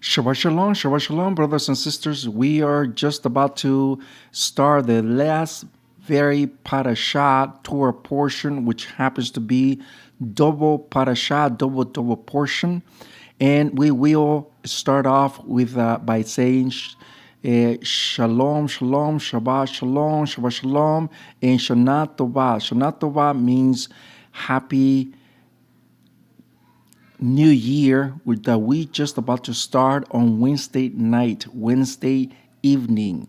Shabbat Shalom, brothers and sisters. We are just about to start the last very parashat Torah portion, which happens to be double parashat, double portion. And we will start off with by saying Shalom, Shalom, Shabbat Shalom, Shabbat Shalom, and Shana Tova. Shana Tova means happy New Year that we just about to start on Wednesday night, Wednesday evening.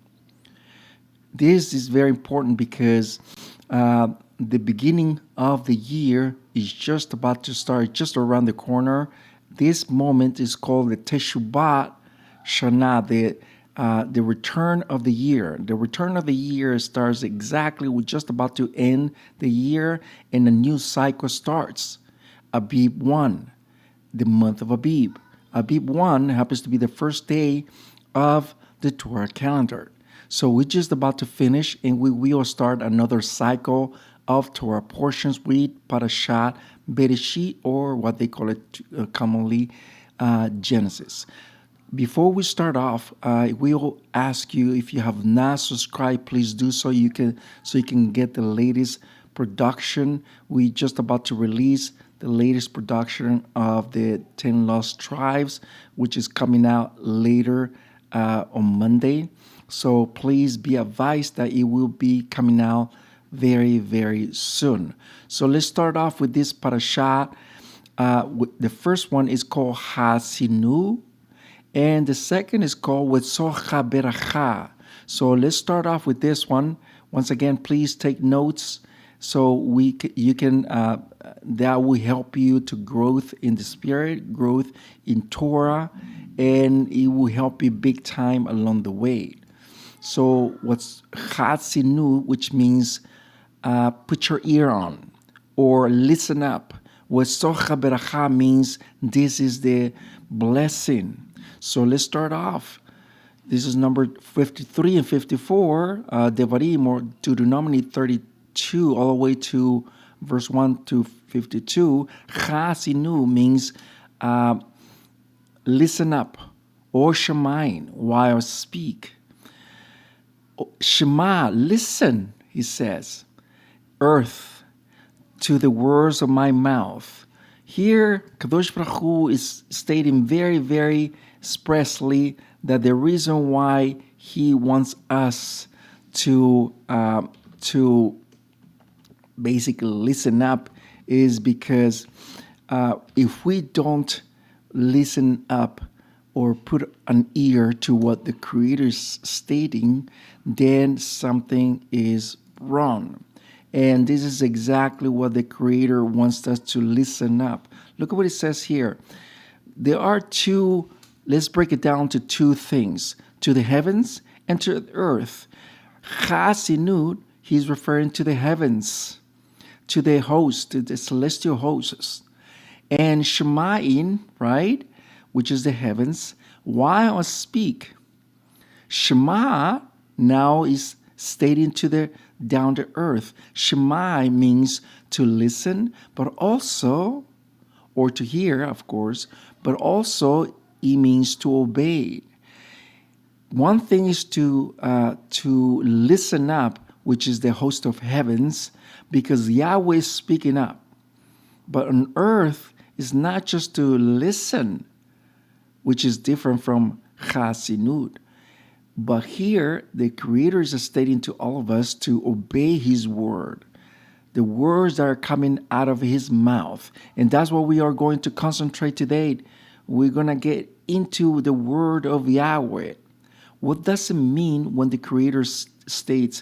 This is very important because the beginning of the year is just about to start, just around the corner. This moment is called the Teshuvah Shana, the return of the year. The return of the year starts exactly, we're just about to end the year and a new cycle starts. Abib 1. The month of Abib. Abib 1 happens to be the first day of the Torah calendar. So we're just about to finish and we will start another cycle of Torah portions with Parashat Bereshit, or what they call it commonly Genesis. Before we start off, I will ask you, if you have not subscribed, please do so. You can get the latest production. We just about to release the latest production of the 10 Lost Tribes, which is coming out later on Monday. So please be advised that it will be coming out very, very soon. So let's start off with this parashat. The first one is called Haazinu, and the second is called Wezot-HaBerahah. So let's start off with this one. Once again, please take notes so you can that will help you to growth in the spirit, growth in Torah, and it will help you big time along the way. So what's Haazinu, which means put your ear on or listen up. Wezot-HaBerahah means this is the blessing. So let's start off. This is number 53 and 54, Devarim, or Deuteronomy 32, all the way to verse 1 to 52. Haazinu means listen up, or shemain, while speak. Shema, listen, he says, earth, to the words of my mouth. Here, Kadosh Baruch Hu is stating very, very expressly that the reason why he wants us to basically listen up is because if we don't listen up or put an ear to what the Creator is stating, then something is wrong. And this is exactly what the Creator wants us to listen up. Look at what it says here. There are two, let's break it down to two things, to the heavens and to the earth. Haazinu, he's referring to the heavens, to the host, to the celestial hosts. And Shemain, right, which is the heavens, while I speak. Shema now is stating to the down to earth. Shema means to listen, but also, or to hear, of course, but also it means to obey. One thing is to listen up, which is the host of heavens, because Yahweh is speaking up. But on earth, it's not just to listen, which is different from Haazinu. But here, the Creator is stating to all of us to obey His word, the words that are coming out of His mouth. And that's what we are going to concentrate today. We're going to get into the word of Yahweh. What does it mean when the Creator states,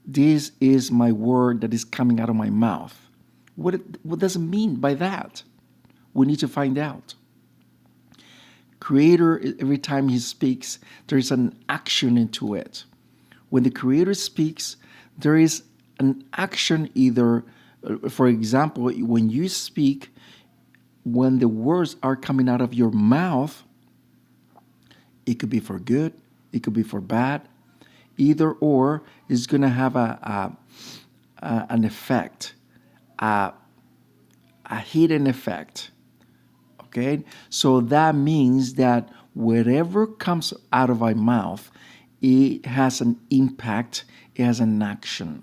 this is my word that is coming out of my mouth? What does it mean by that? We need to find out. Creator, every time He speaks, there is an action into it. When the Creator speaks, there is an action either, for example, when you speak, when the words are coming out of your mouth, it could be for good, it could be for bad. Either or is going to have an effect, a hidden effect. Okay, so that means that whatever comes out of our mouth, it has an impact, it has an action.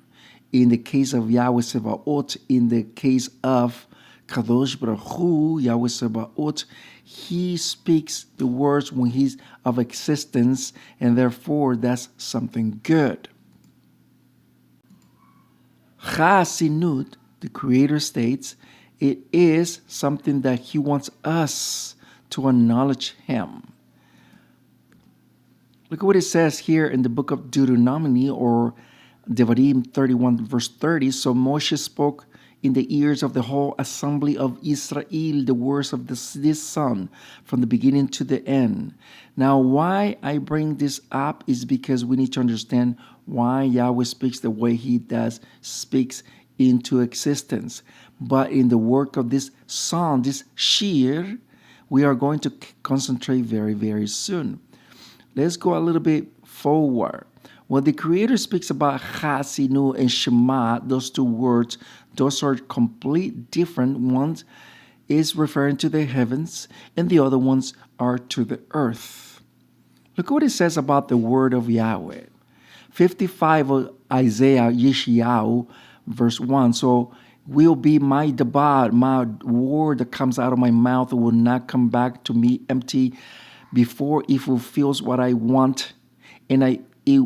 In the case of Yahweh Sebaot, in the case of Kadosh Baruch Hu, Yahweh Sebaot, he speaks the words when he's of existence, and therefore that's something good. Haazinu, the Creator states, it is something that he wants us to acknowledge him. Look at what it says here in the book of Deuteronomy, or Devarim 31 verse 30. So Moshe spoke in the ears of the whole assembly of Israel the words of this son from the beginning to the end. Now, why I bring this up is because we need to understand why Yahweh speaks the way he does, speaks into existence. But in the work of this song, this shir, we are going to concentrate very, very soon. Let's go a little bit forward. When the Creator speaks about Haazinu and Shema, those two words, those are complete different. One is referring to the heavens, and the other ones are to the earth. Look what it says about the word of Yahweh. 55 of Isaiah, Yeshayahu, verse 1. So, will be my dabar, my word that comes out of my mouth will not come back to me empty before it fulfills what I want, and it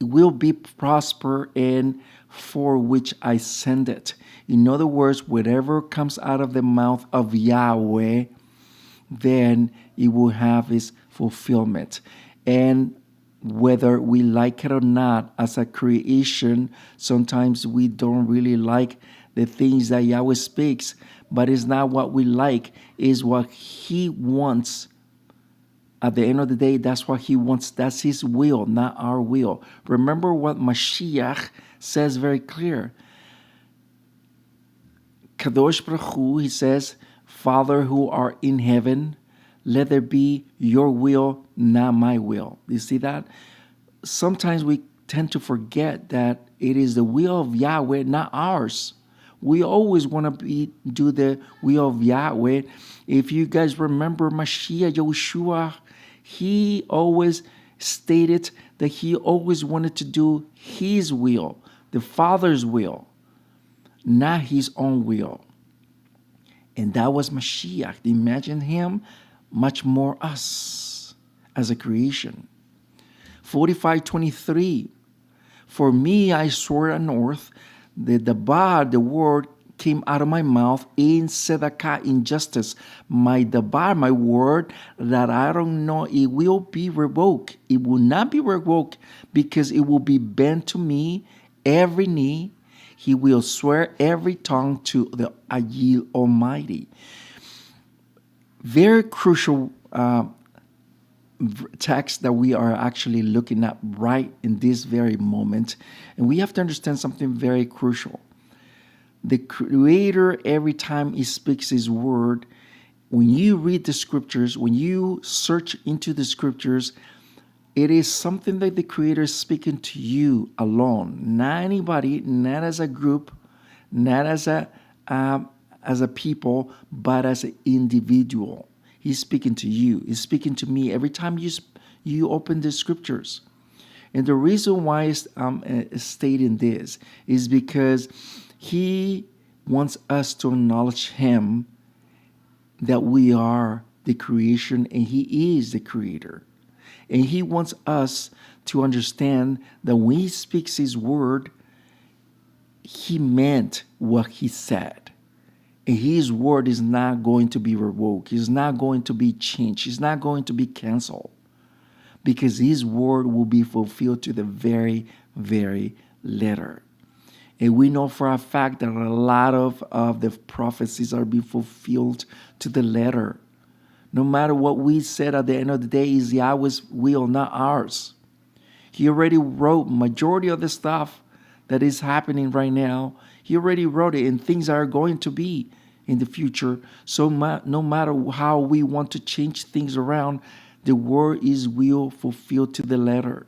will be prosper and for which I send it. In other words, whatever comes out of the mouth of Yahweh, then it will have its fulfillment. And whether we like it or not, as a creation, sometimes we don't really like the things that Yahweh speaks, but it's not what we like, it's what he wants. At the end of the day, that's what he wants. That's his will, not our will. Remember what Mashiach says very clear. Kadosh Baruch Hu, he says, Father who art in heaven, let there be your will, not my will. You see that? Sometimes we tend to forget that it is the will of Yahweh, not ours. We always want to do the will of Yahweh. If you guys remember Mashiach, Yeshua, he always stated that he always wanted to do his will, the Father's will, not his own will. And that was Mashiach. Imagine him, much more us as a creation. 45:23. For me, I swore on earth, the dabar, the word, came out of my mouth in tzedakah, in justice. My dabar, my word, that I don't know, it will be revoked. It will not be revoked because it will be bent to me, every knee. He will swear every tongue to the Ayil Almighty. Very crucial text that we are actually looking at right in this very moment. And we have to understand something very crucial. The Creator, every time he speaks his word, when you read the scriptures, when you search into the scriptures, it is something that the Creator is speaking to you alone, not anybody, not as a group, not as a people, but as an individual. He's speaking to you. He's speaking to me every time you open the scriptures. And the reason why I'm stating this is because he wants us to acknowledge him, that we are the creation and he is the creator. And he wants us to understand that when he speaks his word, he meant what he said. And his word is not going to be revoked. It's not going to be changed. It's not going to be canceled. Because his word will be fulfilled to the very, very letter. And we know for a fact that a lot of the prophecies are being fulfilled to the letter. No matter what we said at the end of the day, is Yahweh's will, not ours. He already wrote majority of the stuff that is happening right now. He already wrote it, and things are going to be in the future. So no matter how we want to change things around, the word is will fulfilled to the letter.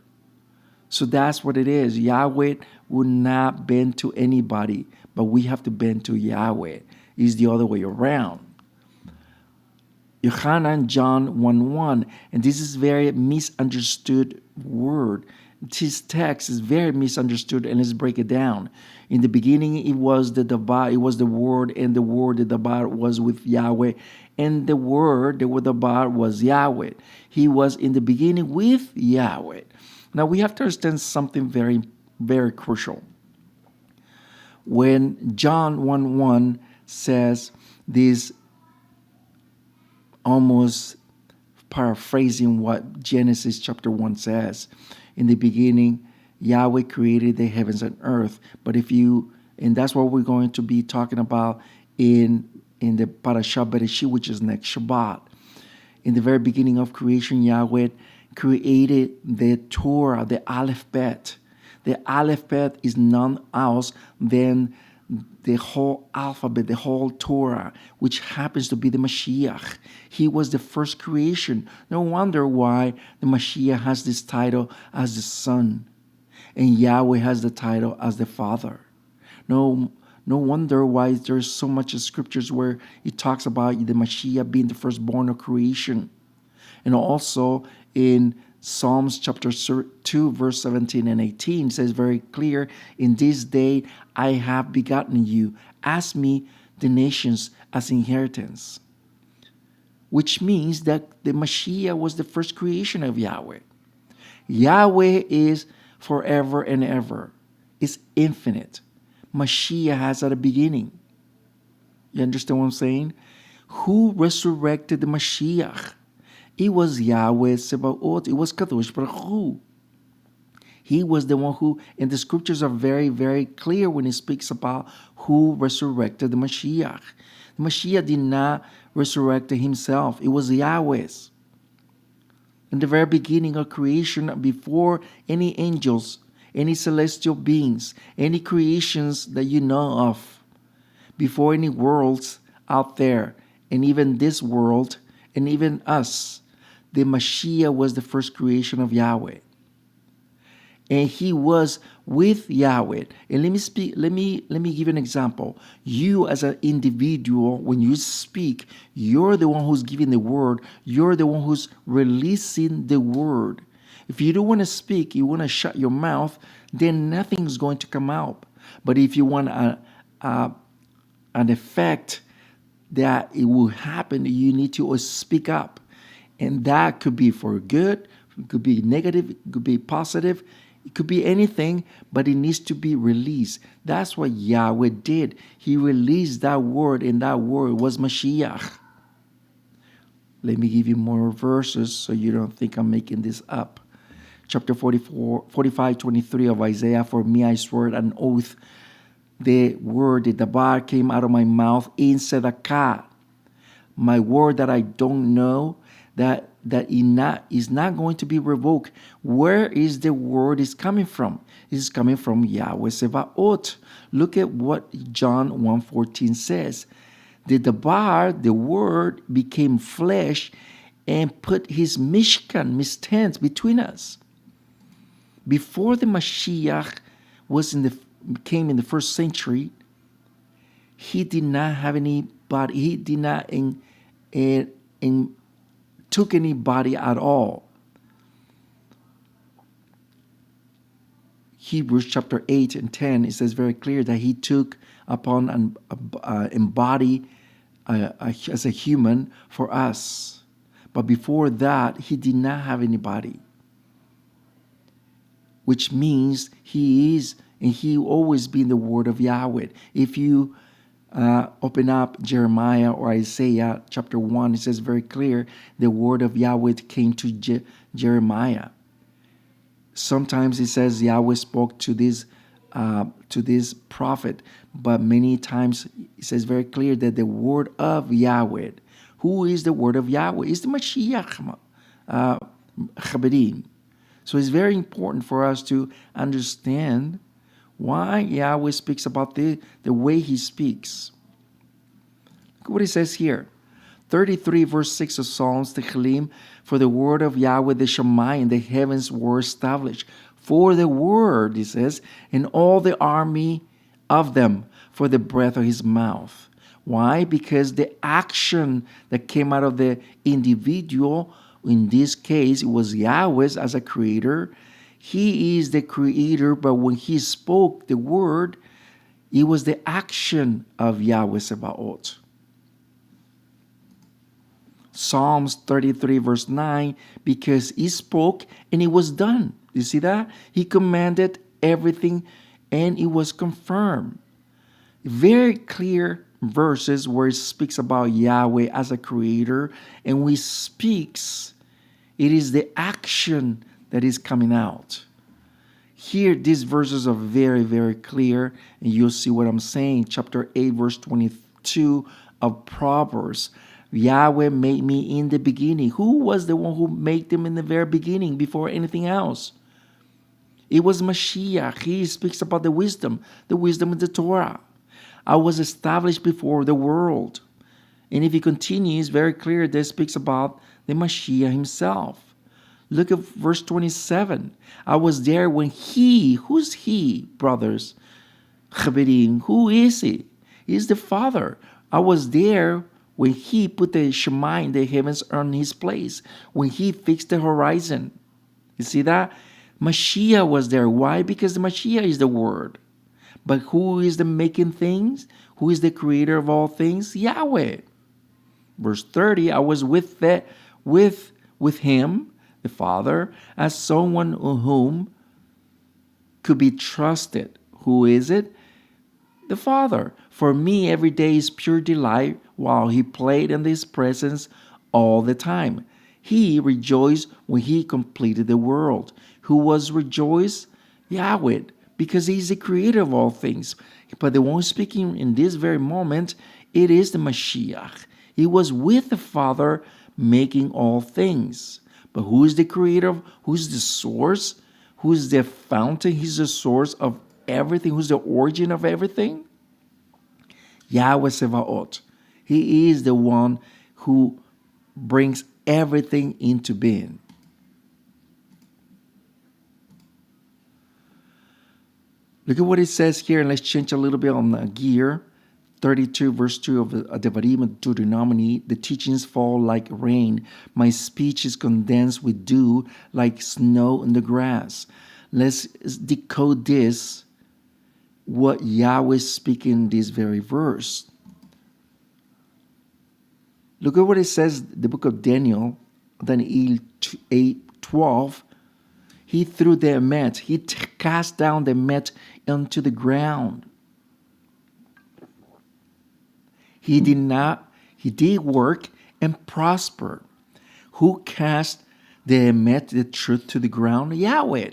So that's what it is. Yahweh will not bend to anybody, but we have to bend to Yahweh. It's the other way around. Yohanan John 1:1, and this is very misunderstood word. This text is very misunderstood, and let's break it down. In the beginning, it was the dabar, it was the word, and the word, the dabar, was with Yahweh, and the word, the dabar, was Yahweh. He was in the beginning with Yahweh. Now we have to understand something very, very crucial. When John 1:1 says this, almost paraphrasing what Genesis chapter 1 says. In the beginning, Yahweh created the heavens and earth. But and that's what we're going to be talking about in the Parashat Bereshit, which is next Shabbat. In the very beginning of creation, Yahweh created the Torah, the Aleph-Bet. The Aleph-Bet is none else than the whole alphabet, the whole Torah, which happens to be the Mashiach. He was the first creation. No wonder why the Mashiach has this title as the Son, and Yahweh has the title as the Father. No wonder why there's so much scriptures where it talks about the Mashiach being the firstborn of creation. And also in Psalms chapter 2, verse 17 and 18 says very clear, in this day I have begotten you. Ask me the nations as inheritance. Which means that the Mashiach was the first creation of Yahweh. Yahweh is forever and ever. It's infinite. Mashiach has at a beginning. You understand what I'm saying? Who resurrected the Mashiach? It was Yahweh Sebaot. It was Kadosh Baruch Hu. He was the one who, and the scriptures are very, very clear when it speaks about who resurrected the Mashiach. The Mashiach did not resurrect himself. It was Yahweh's. In the very beginning of creation, before any angels, any celestial beings, any creations that you know of, before any worlds out there, and even this world, and even us, the Mashiach was the first creation of Yahweh. And he was with Yahweh. And let me give an example. You as an individual, when you speak, you're the one who's giving the word. You're the one who's releasing the word. If you don't want to speak, you want to shut your mouth, then nothing's going to come out. But if you want an effect that it will happen, you need to speak up. And that could be for good, it could be negative, it could be positive, it could be anything, but it needs to be released. That's what Yahweh did. He released that word, and that word was Mashiach. Let me give you more verses so you don't think I'm making this up. Chapter 45:23 of Isaiah, for me I swear an oath, the word, the dabar, came out of my mouth in tzedakah. My word that I don't know, that is not going to be revoked. Where is the word is coming from? It is coming from Yahweh Sebaot. Look at what John 1:14 says. The dabar, the word, became flesh and put his mishkan, his tent, between us. Before the Mashiach came in the first century, he did not have any body. He did not took any body at all. Hebrews chapter 8 and 10, it says very clear that he took upon an embody as a human for us. But before that, he did not have any body. Which means he is, and he always been the word of Yahweh. If you open up Jeremiah or Isaiah chapter 1, it says very clear, the word of Yahweh came to Jeremiah. Sometimes it says Yahweh spoke to this prophet, but many times it says very clear that the word of Yahweh, who is the word of Yahweh, is the Mashiach, Chaberim. So it's very important for us to understand why Yahweh speaks about the way he speaks. Look what it says here. 33 verse 6 of Psalms, Tehillim, for the word of Yahweh, the Shamayim, the heavens were established. For the word, he says, and all the army of them, for the breath of his mouth. Why? Because the action that came out of the individual, in this case, it was Yahweh as a creator. He is the creator, but when he spoke the word, it was the action of Yahweh Sebaot. Psalms 33 verse 9, because he spoke and it was done. You see that? He commanded everything and it was confirmed. Very clear verses where it speaks about Yahweh as a creator, and when he speaks, it is the action that is coming out. Here, these verses are very, very clear, and you'll see what I'm saying. Chapter 8, verse 22 of Proverbs. Yahweh made me in the beginning. Who was the one who made them in the very beginning before anything else? It was Mashiach. He speaks about the wisdom of the Torah. I was established before the world. And if he continues, very clear, that speaks about the Mashiach himself. Look at verse 27. I was there when he, who's he, brothers? Chaverim, who is he? He's the Father. I was there when he put the Shemayim, the heavens, on his place, when he fixed the horizon. You see that? Mashiach was there. Why? Because the Mashiach is the Word. But who is the making things? Who is the creator of all things? Yahweh. Verse 30, I was with him, the Father, as someone whom could be trusted. Who is it? The Father. For me, every day is pure delight while he played in his presence all the time. He rejoiced when he completed the world. Who was rejoiced? Yahweh, because he's the creator of all things. But the one speaking in this very moment, it is the Mashiach. He was with the Father making all things. But who is the creator? Who's the source? Who's the fountain? He's the source of everything. Who's the origin of everything? Yahweh Sevaot. He is the one who brings everything into being. Look at what it says here, and let's change a little bit on the gear. 32 verse 2 of the Devarim of Deuteronomy. The teachings fall like rain. My speech is condensed with dew like snow on the grass. Let's decode this, what Yahweh is speaking in this very verse. Look at what it says, the book of Daniel 8:12. He threw the emet. He cast down the emet onto the ground. He did work and prospered. Who cast the emet, the truth, to the ground? Yahweh.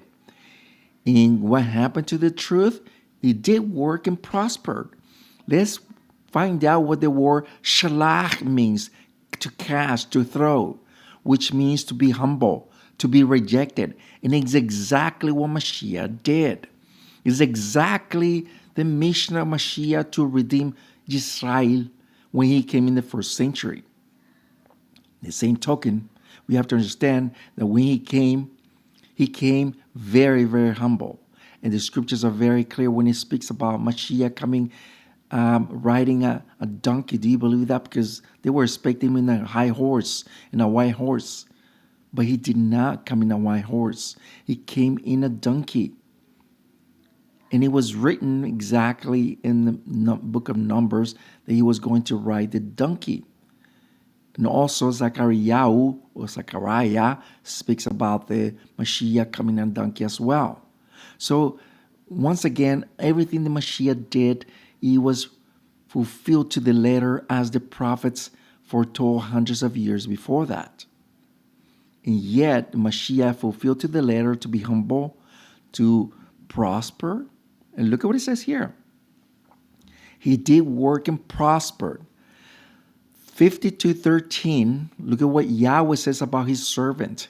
And what happened to the truth? He did work and prospered. Let's find out what the word shalach means, to cast, to throw, which means to be humble, to be rejected. And it's exactly what Mashiach did. It's exactly the mission of Mashiach to redeem Israel when he came in the first century. The same token, we have to understand that when he came very, very humble. And the scriptures are very clear when it speaks about Mashiach coming riding a donkey. Do you believe that? Because they were expecting him in a high horse, in a white horse. But he did not come in a white horse. He came in a donkey. And it was written exactly in the book of Numbers that he was going to ride the donkey. And also Zechariah speaks about the Mashiach coming on a donkey as well. So once again, everything the Mashiach did, he was fulfilled to the letter as the prophets foretold hundreds of years before that. And yet, Mashiach fulfilled to the letter to be humble, to prosper. And look at what it says here. He did work and prospered. 52:13, look at what Yahweh says about his servant.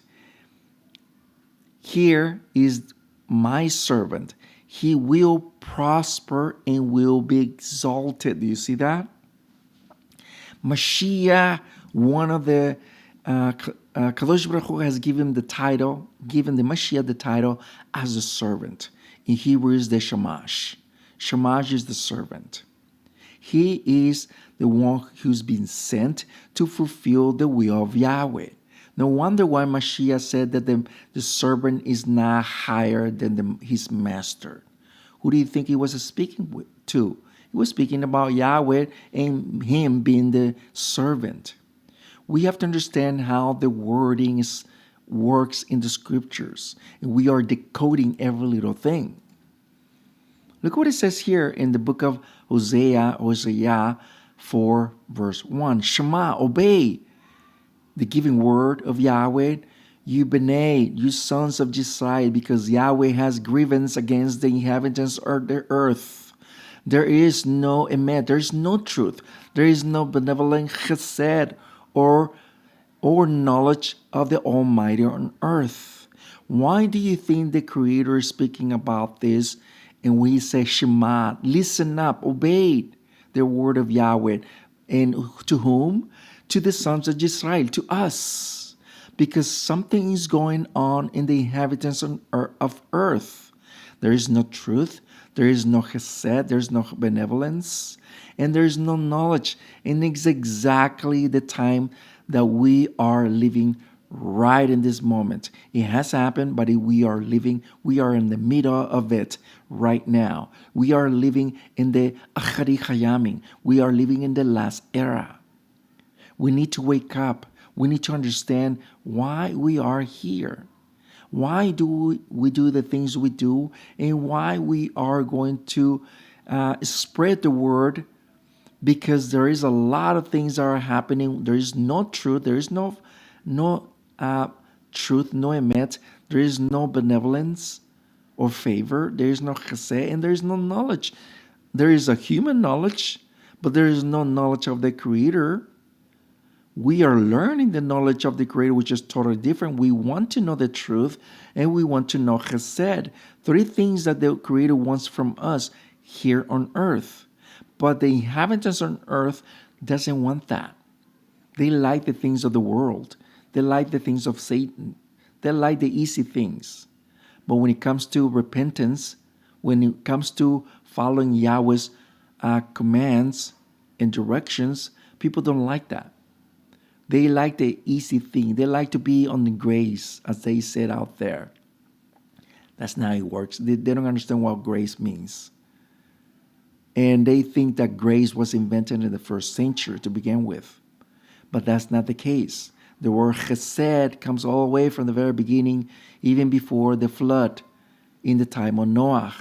Here is my servant. He will prosper and will be exalted. Do you see that? Mashiach, one of the Kadosh Baruch Hu has given the Mashiach the title as a servant. In Hebrew is the Shamash. Shamash is the servant. He is the one who's been sent to fulfill the will of Yahweh. No wonder why Mashiach said that the servant is not higher than his master. Who do you think he was speaking to? He was speaking about Yahweh and him being the servant. We have to understand how the wording works in the scriptures. And we are decoding every little thing. Look what it says here in the book of Hosea 4, verse 1. Shema, obey the giving word of Yahweh, you B'nai, you sons of Jisrael, because Yahweh has grievance against the inhabitants of the earth. There is no emet, there is no truth, there is no benevolent chesed or knowledge of the Almighty on earth. Why do you think the Creator is speaking about this? And we say, Shema, listen up, obey the word of Yahweh. And to whom? To the sons of Israel, to us. Because something is going on in the inhabitants of earth. There is no truth, there is no chesed, there is no benevolence, and there is no knowledge. And it's exactly the time that we are living right in this moment. It has happened, but we are in the middle of it right now. We are living in the Achari Hayamim. We are living in the last era. We need to wake up. We need to understand why we are here. Why do we do the things we do, and why we are going to spread the word, because there is a lot of things that are happening. There is no truth. There is no truth, no emet. There is no benevolence or favor. There is no chesed, and there is no knowledge. There is a human knowledge, but there is no knowledge of the Creator. We are learning the knowledge of the Creator, which is totally different. We want to know the truth, and we want to know chesed. 3 things that the Creator wants from us here on earth. But the inhabitants on earth doesn't want that. They like the things of the world. They like the things of Satan. They like the easy things. But when it comes to repentance, when it comes to following Yahweh's commands and directions, people don't like that. They like the easy thing. They like to be on the grace, as they said out there. That's not how it works. They don't understand what grace means. And they think that grace was invented in the first century to begin with. But that's not the case. The word chesed comes all the way from the very beginning, even before the flood, in the time of Noah.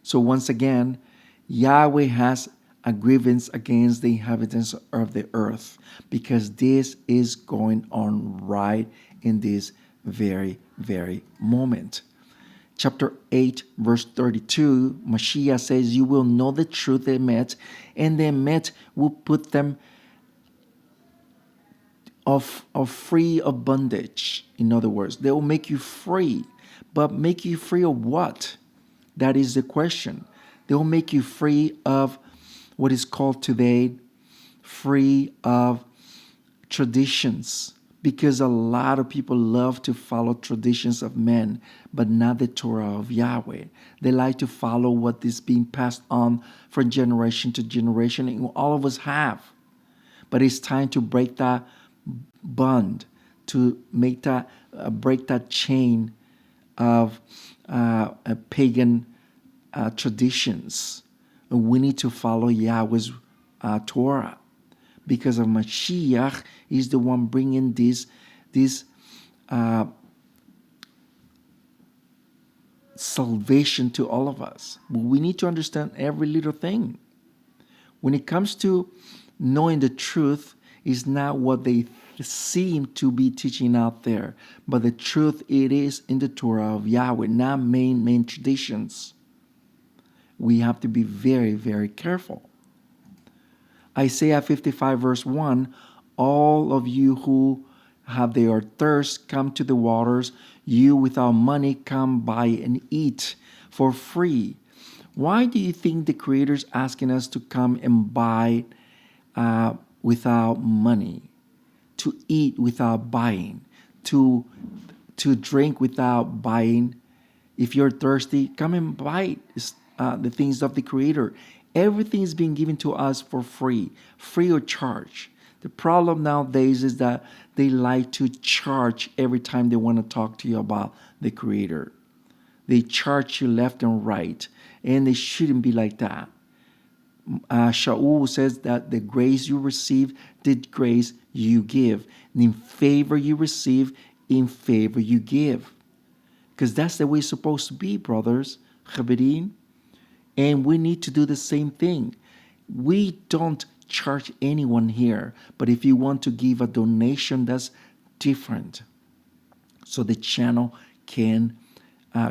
So once again, Yahweh has a grievance against the inhabitants of the earth, because this is going on right in this very, very moment. Chapter 8, verse 32, Mashiach says, you will know the truth, the emet, and the emet will put them of free of bondage. In other words, they will make you free. But make you free of what? That is the question. They will make you free of what is called today free of traditions. Because a lot of people love to follow traditions of men, but not the Torah of Yahweh. They like to follow what is being passed on from generation to generation, and all of us have. But it's time to break that bond, to make that break that chain of pagan traditions. We need to follow Yahweh's Torah, because of Mashiach is the one bringing this salvation to all of us. But we need to understand every little thing. When it comes to knowing the truth, is not what they seem to be teaching out there, but the truth it is in the Torah of Yahweh, not main traditions. We have to be very, very careful. Isaiah 55 verse 1, all of you who have their thirst, come to the waters. You without money, come buy and eat for free. Why do you think the Creator is asking us to come and buy without money, to eat without buying, to drink without buying? If you're thirsty, come and buy the things of the Creator. Everything is being given to us for free of charge. The problem nowadays is that they like to charge every time they want to talk to you about the Creator. They charge you left and right, and they shouldn't be like that. Shaul says that the grace you receive, the grace you give. And in favor you receive, in favor you give. Because that's the way it's supposed to be, brothers, Chaverim. And we need to do the same thing. We don't charge anyone here, but if you want to give a donation, that's different. So the channel can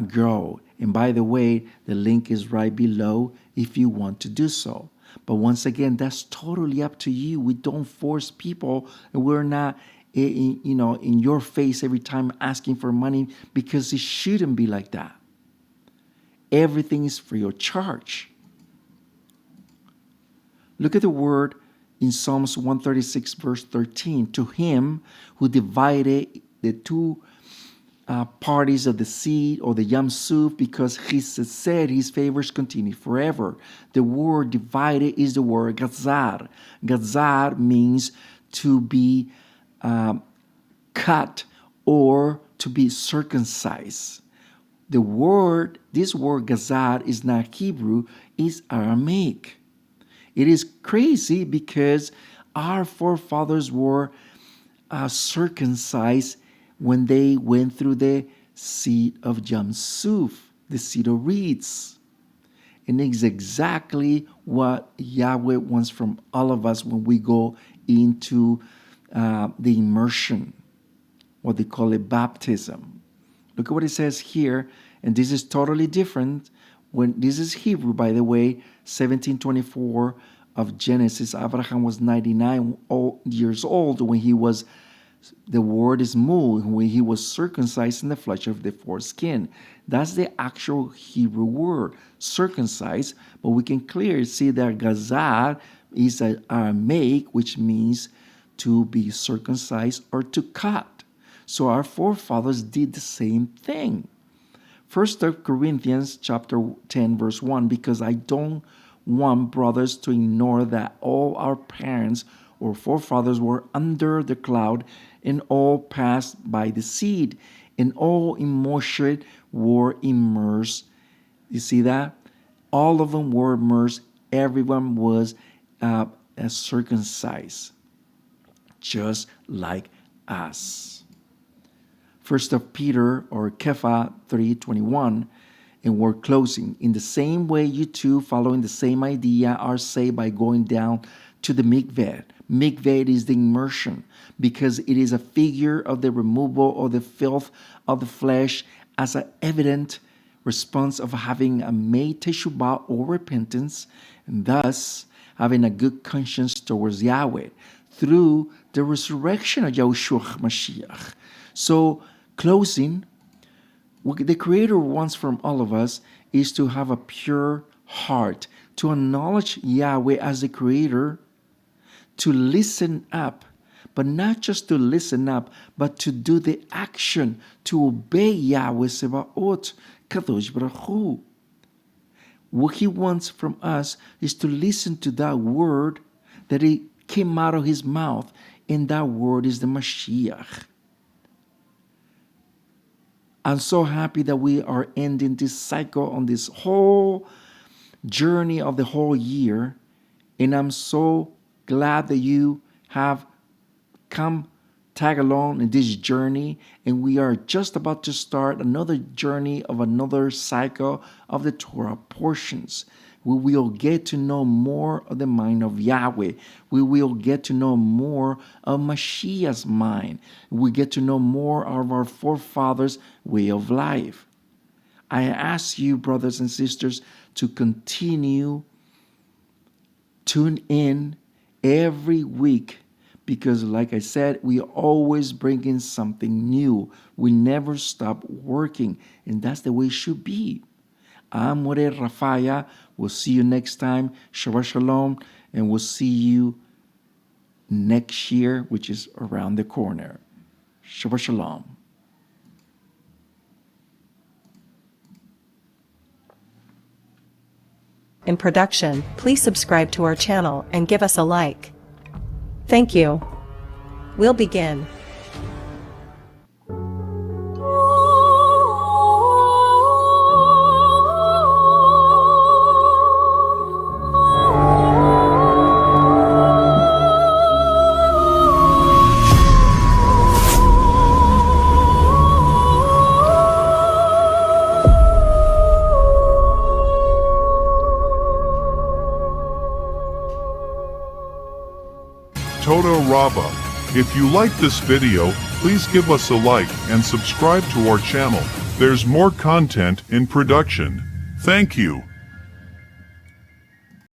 grow. And by the way, the link is right below if you want to do so. But once again, that's totally up to you. We don't force people, and we're not in your face every time asking for money, because it shouldn't be like that. Everything is free of charge. Look at the word in Psalms 136, verse 13. To him who divided the two parties of the seed or the Yam Suf, because he said his favors continue forever. The word divided is the word gazar. Gazar means to be cut or to be circumcised. This word gazar is not Hebrew, it's Aramaic. It is crazy because our forefathers were circumcised when they went through the seed of Jamsuf, the seed of reeds. And it's exactly what Yahweh wants from all of us when we go into the immersion, what they call it baptism. Look at what it says here, and this is totally different. When this is Hebrew, by the way, 1724 of Genesis. Abraham was 99 years old when the word is moved, when he was circumcised in the flesh of the foreskin. That's the actual Hebrew word, circumcised. But we can clearly see that gazar is an Aramaic, which means to be circumcised or to cut. So our forefathers did the same thing. 1 Corinthians chapter 10, verse 1, because I don't want brothers to ignore that all our parents or forefathers were under the cloud, and all passed by the seed, and all in Moshe were immersed. You see that? All of them were immersed. Everyone was circumcised, just like us. First of Peter or Kepha 3:21, and we're closing. In the same way, you too, following the same idea, are saved by going down to the mikveh. Mikveh is the immersion, because it is a figure of the removal of the filth of the flesh as an evident response of having made teshuvah or repentance, and thus having a good conscience towards Yahweh through the resurrection of Yahushua Mashiach. So, closing, what the Creator wants from all of us is to have a pure heart, to acknowledge Yahweh as the Creator, to listen up, but not just to listen up, but to do the action, to obey Yahweh Sebaot, Kadosh Baruch Hu. What He wants from us is to listen to that word that it came out of His mouth, and that word is the Mashiach. I'm so happy that we are ending this cycle on this whole journey of the whole year. And I'm so glad that you have come tag along in this journey. And we are just about to start another journey of another cycle of the Torah portions. We will get to know more of the mind of Yahweh. We will get to know more of Mashiach's mind. We get to know more of our forefathers' way of life. I ask you, brothers and sisters, to continue tune in every week, because like I said, we always bring in something new. We never stop working, and that's the way it should be. I'm Moreh Rapha'Yah. We'll see you next time. Shabbat Shalom. And we'll see you next year, which is around the corner. Shabbat Shalom. in production, please subscribe to our channel and give us a like. Thank you. We'll begin. Toda Rabba. If you like this video, please give us a like and subscribe to our channel. There's more content in production. Thank you.